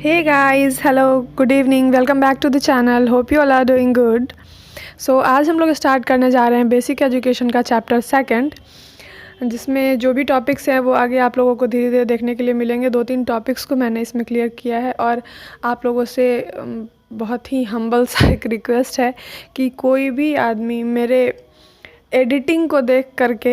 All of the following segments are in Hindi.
Hey guys, hello, good evening, welcome back to the channel. Hope you all are doing good. So आज हम लोग स्टार्ट करने जा रहे हैं बेसिक एजुकेशन का चैप्टर सेकंड, जिसमें जो भी टॉपिक्स हैं वो आगे आप लोगों को धीरे धीरे देखने के लिए मिलेंगे। 2-3 टॉपिक्स को मैंने इसमें क्लियर किया है और आप लोगों से बहुत ही हम्बल सा एक रिक्वेस्ट है कि कोई भी आदमी मेरे एडिटिंग को देख करके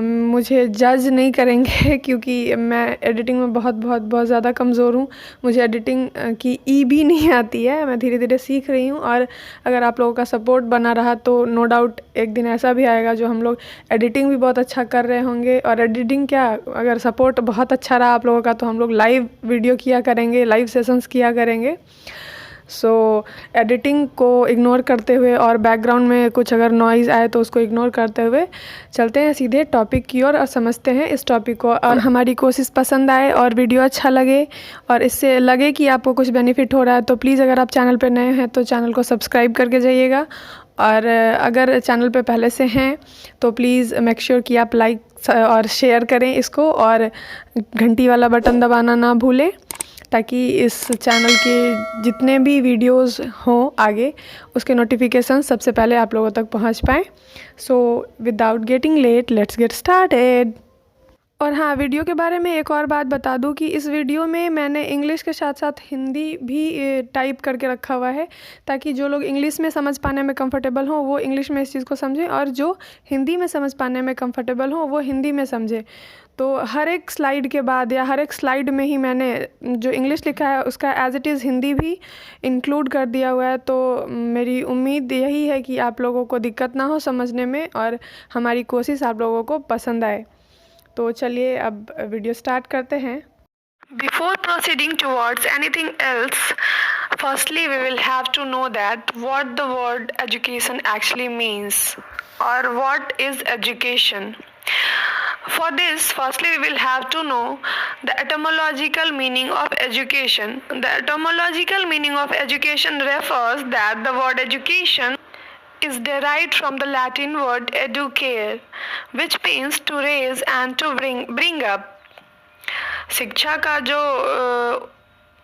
मुझे जज नहीं करेंगे क्योंकि मैं एडिटिंग में बहुत ज़्यादा कमज़ोर हूँ। मुझे एडिटिंग की ई भी नहीं आती है, मैं धीरे धीरे सीख रही हूँ। और अगर आप लोगों का सपोर्ट बना रहा तो नो डाउट एक दिन ऐसा भी आएगा जो हम लोग एडिटिंग भी बहुत अच्छा कर रहे होंगे। और एडिटिंग क्या, अगर सपोर्ट बहुत अच्छा रहा आप लोगों का तो हम लोग लाइव वीडियो किया करेंगे, लाइव सेशंस किया करेंगे। सो एडिटिंग को इग्नोर करते हुए और बैकग्राउंड में कुछ अगर नॉइज़ आए तो उसको इग्नोर करते हुए चलते हैं सीधे टॉपिक की ओर और समझते हैं इस टॉपिक को। और हमारी कोशिश पसंद आए और वीडियो अच्छा लगे और इससे लगे कि आपको कुछ बेनिफिट हो रहा है तो प्लीज़ अगर आप चैनल पर नए हैं तो चैनल को सब्सक्राइब करके जाइएगा। और अगर चैनल पे पहले से हैं तो प्लीज़ मेक श्योर कि आप लाइक और शेयर करें इसको और घंटी वाला बटन दबाना ना भूलें, ताकि इस चैनल के जितने भी वीडियोस हों आगे उसके नोटिफिकेशन सबसे पहले आप लोगों तक पहुंच पाएँ। So without getting let let's get started. और हाँ, वीडियो के बारे में एक और बात बता दूं कि इस वीडियो में मैंने इंग्लिश के साथ साथ हिंदी भी टाइप करके रखा हुआ है, ताकि जो लोग इंग्लिश में समझ पाने में कंफर्टेबल हों वो इंग्लिश में इस चीज़ को समझें और जो हिंदी में समझ पाने में कंफर्टेबल हों वो हिंदी में समझें। तो हर एक स्लाइड के बाद या हर एक स्लाइड में ही मैंने जो इंग्लिश लिखा है उसका एज इट इज़ हिंदी भी इंक्लूड कर दिया हुआ है। तो मेरी उम्मीद यही है कि आप लोगों को दिक्कत ना हो समझने में और हमारी कोशिश आप लोगों को पसंद आए। तो चलिए अब वीडियो स्टार्ट करते हैं। Before proceeding towards anything else, firstly we will have to know that what the word education actually means or what is education. For this, firstly we will have to know the etymological meaning of education. The etymological meaning of education refers that the word education is derived from the Latin word educare, which means to raise and to bring up. शिक्षा का जो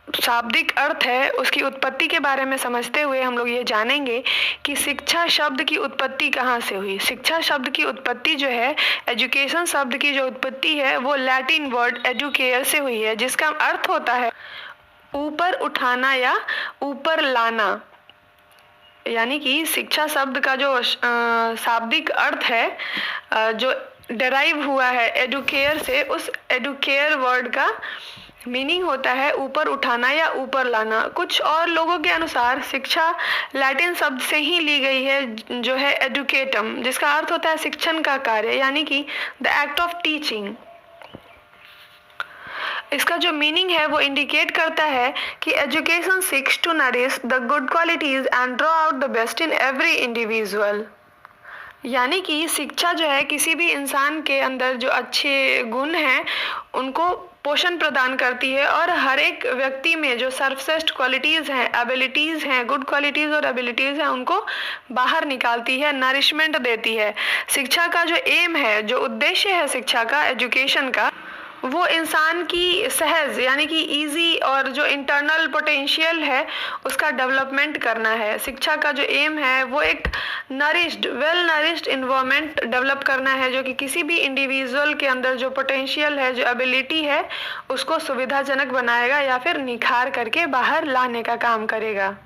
शाब्दिक अर्थ है उसकी उत्पत्ति के बारे में समझते हुए हम लोग ये जानेंगे कि शिक्षा शब्द की उत्पत्ति कहाँ से हुई। शिक्षा शब्द की उत्पत्ति जो है, एजुकेशन शब्द की जो उत्पत्ति है वो लैटिन वर्ड एडुकेयर से हुई है, जिसका अर्थ होता है ऊपर उठाना या ऊपर लाना। यानी कि शिक्षा शब्द का जो शाब्दिक अर्थ है जो डेराइव हुआ है एडुकेयर से, उस एडुकेयर वर्ड का मीनिंग होता है ऊपर उठाना या ऊपर लाना। कुछ और लोगों के अनुसार शिक्षा लैटिन शब्द से ही ली गई है जो है एडुकेटम, जिसका अर्थ होता है शिक्षण का कार्य, यानी कि द एक्ट ऑफ टीचिंग। इसका जो मीनिंग है वो इंडिकेट करता है कि education seeks to nourish the good qualities and draw out the best in every individual. यानी कि शिक्षा जो है किसी भी इंसान के अंदर जो अच्छे गुण हैं उनको पोषण प्रदान करती है और हर एक व्यक्ति में जो सर्वश्रेष्ठ क्वालिटीज़ हैं, एबिलिटीज़ हैं, गुड क्वालिटीज़ और एबिलिटीज़ हैं उनको बाहर निकालती है, नरिशमेंट देती है। शिक्षा का जो एम है, जो उद्देश्य है शिक्षा का, एजुकेशन का, वो इंसान की सहज यानी कि इजी और जो इंटरनल पोटेंशियल है उसका डेवलपमेंट करना है। शिक्षा का जो एम है वो एक nourished, well nourished environment develop करना है, जो कि किसी भी इंडिविजुअल के अंदर जो पोटेंशियल है, जो एबिलिटी है, उसको सुविधाजनक बनाएगा या फिर निखार करके बाहर लाने का काम करेगा।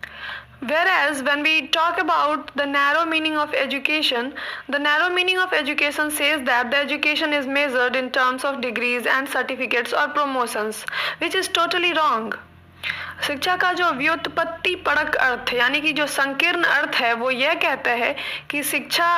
Whereas when we talk about the narrow meaning of education, the narrow meaning of education says that the education is measured in terms of degrees and certificates or promotions, which is totally wrong. शिक्षा का जो व्युत्पत्ति परक अर्थ यानी कि जो संकीर्ण अर्थ है वो यह कहता है कि शिक्षा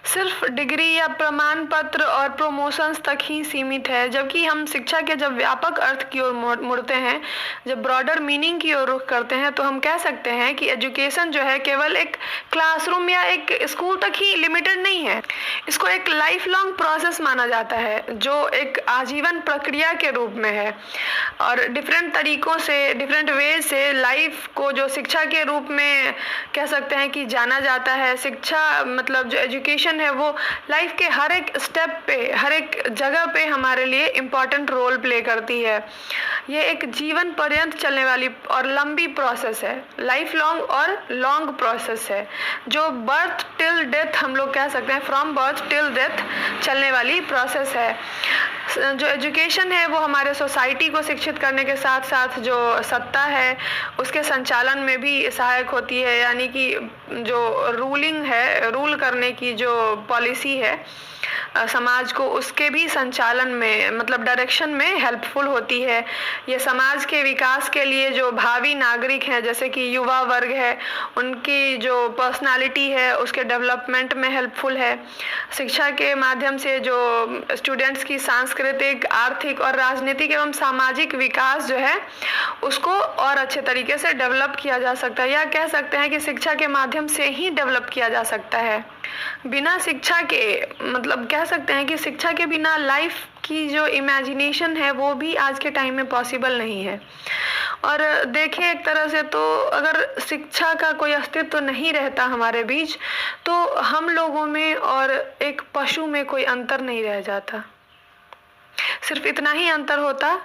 सिर्फ डिग्री या प्रमाण पत्र और प्रमोशंस तक ही सीमित है, जबकि हम शिक्षा के जब व्यापक अर्थ की ओर मुड़ते हैं, जब ब्रॉडर मीनिंग की ओर रुख करते हैं, तो हम कह सकते हैं कि एजुकेशन जो है केवल एक क्लासरूम या एक स्कूल तक ही लिमिटेड नहीं है। इसको एक लाइफ लॉन्ग प्रोसेस माना जाता है जो एक आजीवन प्रक्रिया के रूप में है और डिफरेंट तरीक़ों से, डिफरेंट वे से लाइफ को जो शिक्षा के रूप में कह सकते हैं कि जाना जाता है। शिक्षा मतलब जो एजुकेशन एजुकेशन है वो लाइफ के हर एक स्टेप पे, हर एक जगह पे हमारे लिए इम्पॉर्टेंट रोल प्ले करती है। ये एक जीवन पर्यंत चलने वाली और लंबी प्रोसेस है, लाइफ लॉन्ग और लॉन्ग प्रोसेस है, जो बर्थ टिल डेथ हम लोग कह सकते हैं, फ्रॉम बर्थ टिल डेथ चलने वाली प्रोसेस है। जो एजुकेशन है वो हमारे सोसाइटी को शिक्षित करने के साथ साथ जो सत्ता है उसके संचालन में भी सहायक होती है, यानी कि जो रूलिंग है, रूल करने की जो पॉलिसी है समाज को, उसके भी संचालन में मतलब डायरेक्शन में हेल्पफुल होती है। ये समाज के विकास के लिए जो भावी नागरिक हैं जैसे कि युवा वर्ग है, उनकी जो पर्सनालिटी है उसके डेवलपमेंट में हेल्पफुल है। शिक्षा के माध्यम से जो स्टूडेंट्स की सांस्कृतिक, आर्थिक और राजनीतिक एवं सामाजिक विकास जो है उसको और अच्छे तरीके से डेवलप किया जा सकता है, या कह सकते हैं कि शिक्षा के माध्यम से ही डेवलप किया जा सकता है। बिना शिक्षा के मतलब कह सकते हैं कि शिक्षा के बिना लाइफ की जो इमेजिनेशन है वो भी आज के टाइम में पॉसिबल नहीं है। और देखें एक तरह से तो अगर शिक्षा का कोई अस्तित्व नहीं रहता हमारे बीच तो हम लोगों में और एक पशु में कोई अंतर नहीं रह जाता। सिर्फ इतना ही अंतर होता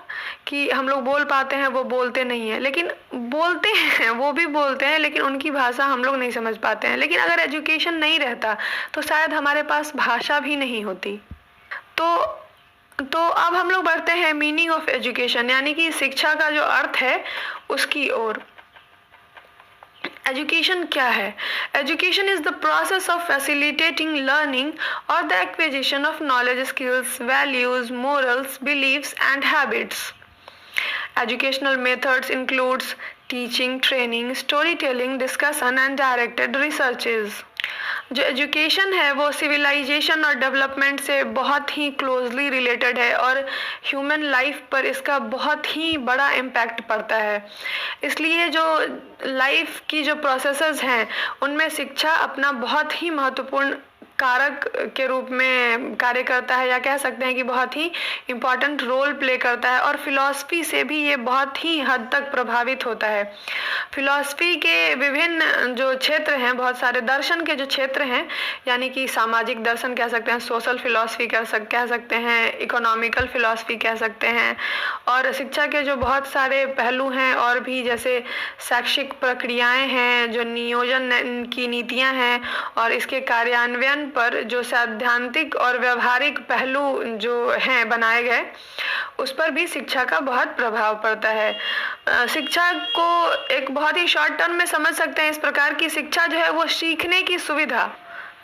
कि हम लोग बोल पाते हैं, वो बोलते नहीं हैं, लेकिन बोलते हैं, वो भी बोलते हैं लेकिन उनकी भाषा हम लोग नहीं समझ पाते हैं। लेकिन अगर एजुकेशन नहीं रहता तो शायद हमारे पास भाषा भी नहीं होती। तो अब हम लोग बढ़ते हैं मीनिंग ऑफ एजुकेशन, यानी कि शिक्षा का जो अर्थ है उसकी ओर। एजुकेशन क्या है? Education is the process of facilitating learning or the acquisition of knowledge, skills, values, morals, beliefs and habits. Educational methods includes teaching, training, storytelling, discussion and directed researches. जो एजुकेशन है वो सिविलाइजेशन और डेवलपमेंट से बहुत ही क्लोजली रिलेटेड है और ह्यूमन लाइफ पर इसका बहुत ही बड़ा इम्पैक्ट पड़ता है। इसलिए जो लाइफ की जो प्रोसेसेस हैं उनमें शिक्षा अपना बहुत ही महत्वपूर्ण कारक के रूप में कार्य करता है, या कह सकते हैं कि बहुत ही इम्पॉर्टेंट रोल प्ले करता है। और फिलॉसफी से भी ये बहुत ही हद तक प्रभावित होता है। फिलॉसफी के विभिन्न जो क्षेत्र हैं, बहुत सारे दर्शन के जो क्षेत्र हैं, यानी कि सामाजिक दर्शन कह सकते हैं, सोशल फिलॉसफी कह सकते हैं, इकोनॉमिकल फिलॉसफी कह सकते हैं, और शिक्षा के जो बहुत सारे पहलू हैं और भी, जैसे शैक्षिक प्रक्रियाएं हैं, जो नियोजन की नीतियां हैं और इसके कार्यान्वयन पर जो सैद्धांतिक और व्यवहारिक पहलू जो हैं बनाए गए, उस पर भी शिक्षा का बहुत प्रभाव पड़ता है। शिक्षा को एक बहुत ही शॉर्ट टर्म में समझ सकते हैं इस प्रकार की शिक्षा जो है वो सीखने की सुविधा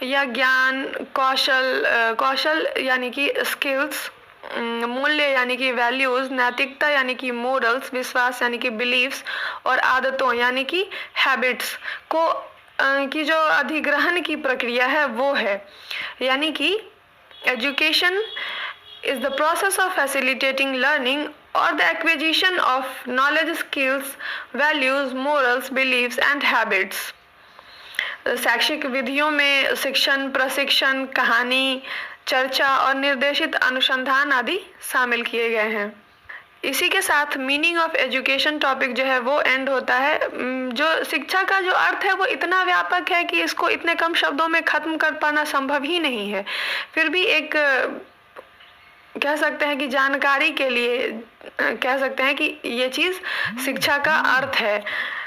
या ज्ञान, कौशल यानी कि स्किल्स, मूल्य यानी कि वैल्यूज, नैतिकता यानी कि मोरल्स, विश्वास यानी कि बिलीव्स, और आदतों यानी कि हैबिट्स को की जो अधिग्रहण की प्रक्रिया है वो है। यानी कि education is the process of facilitating learning or the acquisition of knowledge, skills, values, morals, beliefs and habits. शैक्षिक विधियों में शिक्षण, प्रशिक्षण, कहानी, चर्चा और निर्देशित अनुसंधान आदि शामिल किए गए हैं। इसी के साथ मीनिंग ऑफ एजुकेशन टॉपिक जो है वो एंड होता है। जो शिक्षा का जो अर्थ है वो इतना व्यापक है कि इसको इतने कम शब्दों में ख़त्म कर पाना संभव ही नहीं है। फिर भी एक कह सकते हैं कि जानकारी के लिए कह सकते हैं कि ये चीज़ शिक्षा का अर्थ है,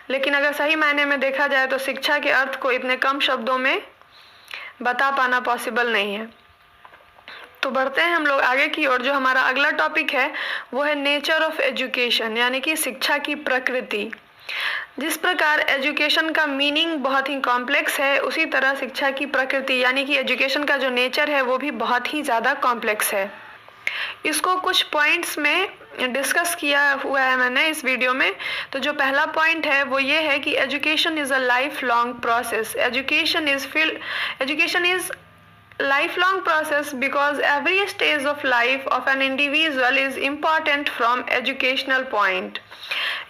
लेकिन अगर सही मायने में देखा जाए तो शिक्षा के अर्थ को इतने कम शब्दों में बता पाना पॉसिबल नहीं है। तो बढ़ते हैं हम लोग आगे की ओर। जो हमारा अगला टॉपिक है वो है नेचर ऑफ एजुकेशन, यानी कि शिक्षा की प्रकृति। जिस प्रकार एजुकेशन का मीनिंग बहुत ही कॉम्प्लेक्स है, उसी तरह शिक्षा की प्रकृति यानी कि एजुकेशन का जो नेचर है वो भी बहुत ही ज़्यादा कॉम्प्लेक्स है। इसको कुछ पॉइंट्स में डिस्कस किया हुआ है मैंने इस वीडियो में। तो जो पहला पॉइंट है वो ये है कि education is a life long process. Education is lifelong process because every stage of life of an individual is important from educational point।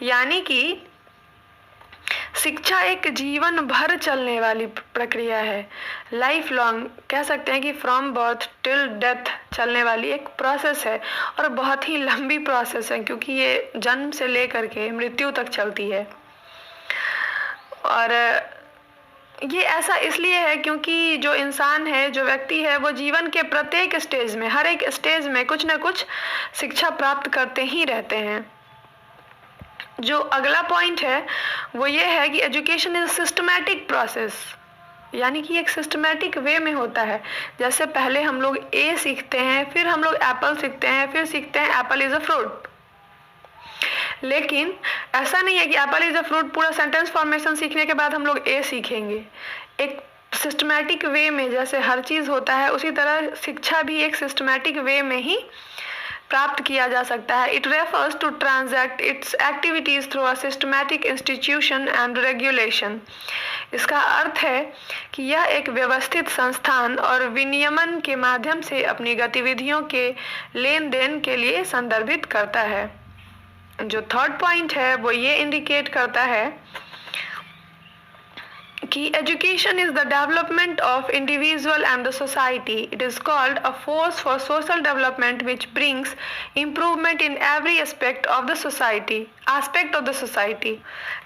यानी कि शिक्षा एक जीवन भर चलने वाली प्रक्रिया है। लाइफ लॉन्ग कह सकते हैं कि फ्रॉम बर्थ टिल डेथ चलने वाली एक प्रोसेस है, और बहुत ही लंबी प्रोसेस है क्योंकि ये जन्म से लेकर के मृत्यु तक चलती है। और ये ऐसा इसलिए है क्योंकि जो इंसान है, जो व्यक्ति है, वो जीवन के प्रत्येक स्टेज में, हर एक स्टेज में कुछ ना कुछ शिक्षा प्राप्त करते ही रहते हैं। जो अगला पॉइंट है वो ये है कि एजुकेशन इज सिस्टमैटिक प्रोसेस, यानी कि एक सिस्टमैटिक वे में होता है। जैसे पहले हम लोग ए सीखते हैं, फिर हम लोग एप्पल सीखते हैं, फिर सीखते हैं एप्पल इज अ फ्रूट। लेकिन ऐसा नहीं है कि एप्पल इज अ फ्रूट पूरा सेंटेंस फॉर्मेशन सीखने के बाद हम लोग ए सीखेंगे। एक सिस्टमैटिक वे में जैसे हर चीज़ होता है, उसी तरह शिक्षा भी एक सिस्टमैटिक वे में ही प्राप्त किया जा सकता है। It refers to transact its activities through a systematic institution and regulation. इसका अर्थ है कि यह एक व्यवस्थित संस्थान और विनियमन के माध्यम से अपनी गतिविधियों के लेन देन के लिए संदर्भित करता है। जो थर्ड पॉइंट है वो ये इंडिकेट करता है कि education is the development of individual and the society. It is called a force for social development which brings improvement in every aspect of the society.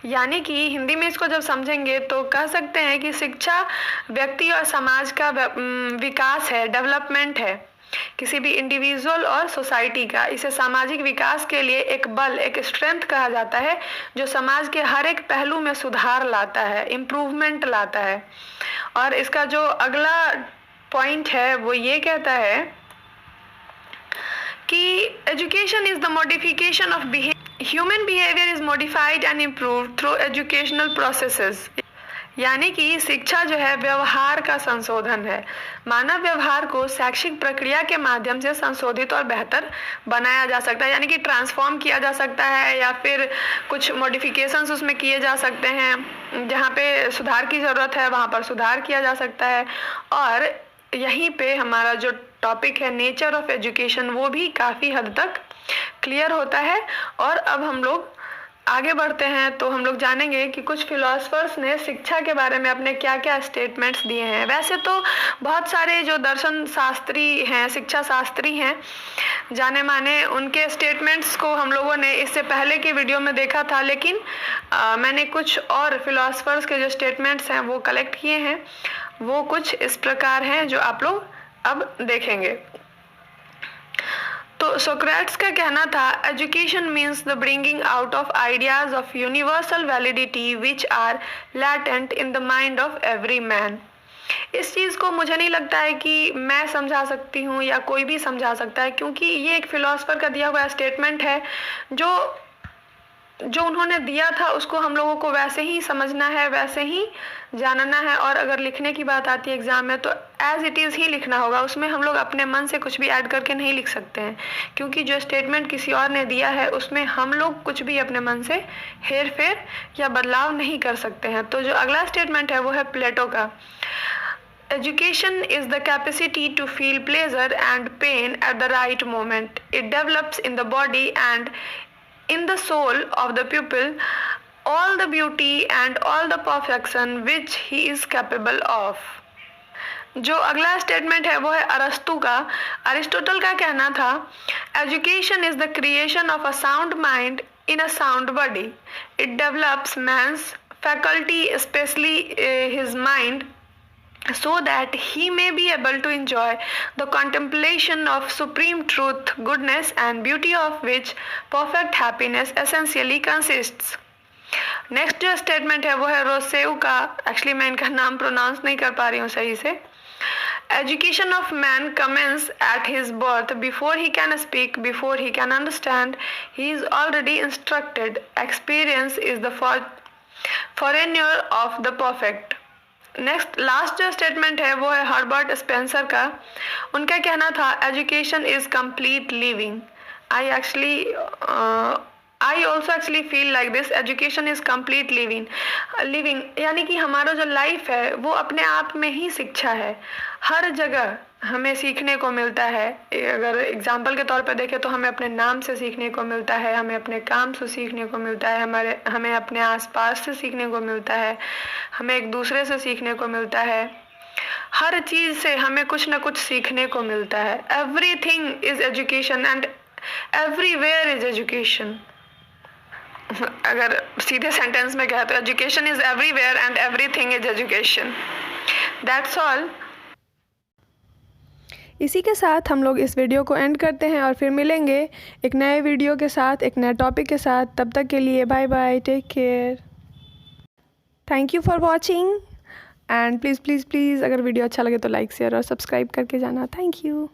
यानी कि हिंदी में इसको जब समझेंगे तो कह सकते हैं कि शिक्षा व्यक्ति और समाज का विकास है, डेवलपमेंट है, किसी भी इंडिविजुअल और सोसाइटी का। इसे सामाजिक विकास के लिए एक बल, एक स्ट्रेंथ कहा जाता है, जो समाज के हर एक पहलू में सुधार लाता है, इम्प्रूवमेंट लाता है। और इसका जो अगला पॉइंट है वो ये कहता है कि education is the modification of human behaviour is modified and improved through educational processes. यानी कि शिक्षा जो है व्यवहार का संशोधन है। मानव व्यवहार को शैक्षिक प्रक्रिया के माध्यम से संशोधित और बेहतर बनाया जा सकता है, यानी कि ट्रांसफॉर्म किया जा सकता है या फिर कुछ मॉडिफिकेशंस उसमें किए जा सकते हैं। जहाँ पे सुधार की ज़रूरत है वहाँ पर सुधार किया जा सकता है। और यहीं पे हमारा जो टॉपिक है नेचर ऑफ एजुकेशन वो भी काफ़ी हद तक क्लियर होता है। और अब हम लोग आगे बढ़ते हैं तो हम लोग जानेंगे कि कुछ फिलोसफर्स ने शिक्षा के बारे में अपने क्या क्या स्टेटमेंट्स दिए हैं। वैसे तो बहुत सारे जो दर्शन शास्त्री हैं, शिक्षा शास्त्री हैं जाने माने, उनके स्टेटमेंट्स को हम लोगों ने इससे पहले के वीडियो में देखा था, लेकिन मैंने कुछ और फिलोसफर्स के जो स्टेटमेंट्स हैं वो कलेक्ट किए हैं। वो कुछ इस प्रकार हैं जो आप लोग अब देखेंगे। तो सोक्रेट्स का कहना था, education means the bringing out of ideas of universal validity which are latent in the mind of every man. इस चीज़ को मुझे नहीं लगता है कि मैं समझा सकती हूँ या कोई भी समझा सकता है, क्योंकि ये एक फिलोसफर का दिया हुआ स्टेटमेंट है। जो उन्होंने दिया था उसको हम लोगों को वैसे ही समझना है, वैसे ही जानना है। और अगर लिखने की बात आती है एग्ज़ाम में तो एज इट इज़ ही लिखना होगा, उसमें हम लोग अपने मन से कुछ भी ऐड करके नहीं लिख सकते हैं, क्योंकि जो स्टेटमेंट किसी और ने दिया है उसमें हम लोग कुछ भी अपने मन से हेर फेर या बदलाव नहीं कर सकते हैं। तो जो अगला स्टेटमेंट है वो है प्लेटो का। Education is the capacity to feel pleasure and pain at the right moment. It develops in the body and in the soul of the pupil all the beauty and all the perfection which he is capable of. जो अगला स्टेटमेंट है वो है अरस्तु का। अरिस्टोटल का कहना था, education is the creation of a sound mind in a sound body. It develops man's faculty specially his mind so that he may be able to enjoy the contemplation of supreme truth, goodness and beauty of which perfect happiness essentially consists. Next जो स्टेटमेंट है वो है रोसेउ का। एक्चुअली मैं इनका नाम प्रोनाउंस नहीं कर पा रही हूँ सही से। Education of man commences at his birth. Before he can speak, before he can understand, he is already instructed. Experience is the foreigner of the perfect. Next last जो स्टेटमेंट है वो है हर्बर्ट स्पेंसर का। उनका कहना था, education is complete living. I also actually feel like this. Education is complete living यानी कि हमारा जो लाइफ है वो अपने आप में ही शिक्षा है। हर जगह हमें सीखने को मिलता है। अगर एग्जाम्पल के तौर पर देखें तो हमें अपने नाम से सीखने को मिलता है, हमें अपने काम से सीखने को मिलता है, हमें अपने आसपास से सीखने को मिलता है, हमें एक दूसरे से सीखने को मिलता है। हर चीज़ से हमें कुछ ना कुछ सीखने को मिलता है। Everything is education and everywhere is education. अगर सीधे सेंटेंस में कहे तो education is everywhere and everything is education. That's all. इसी के साथ हम लोग इस वीडियो को एंड करते हैं और फिर मिलेंगे एक नए वीडियो के साथ, एक नए टॉपिक के साथ। तब तक के लिए bye bye, take care, thank you for watching and please please please अगर वीडियो अच्छा लगे तो लाइक शेयर और सब्सक्राइब करके जाना। Thank you.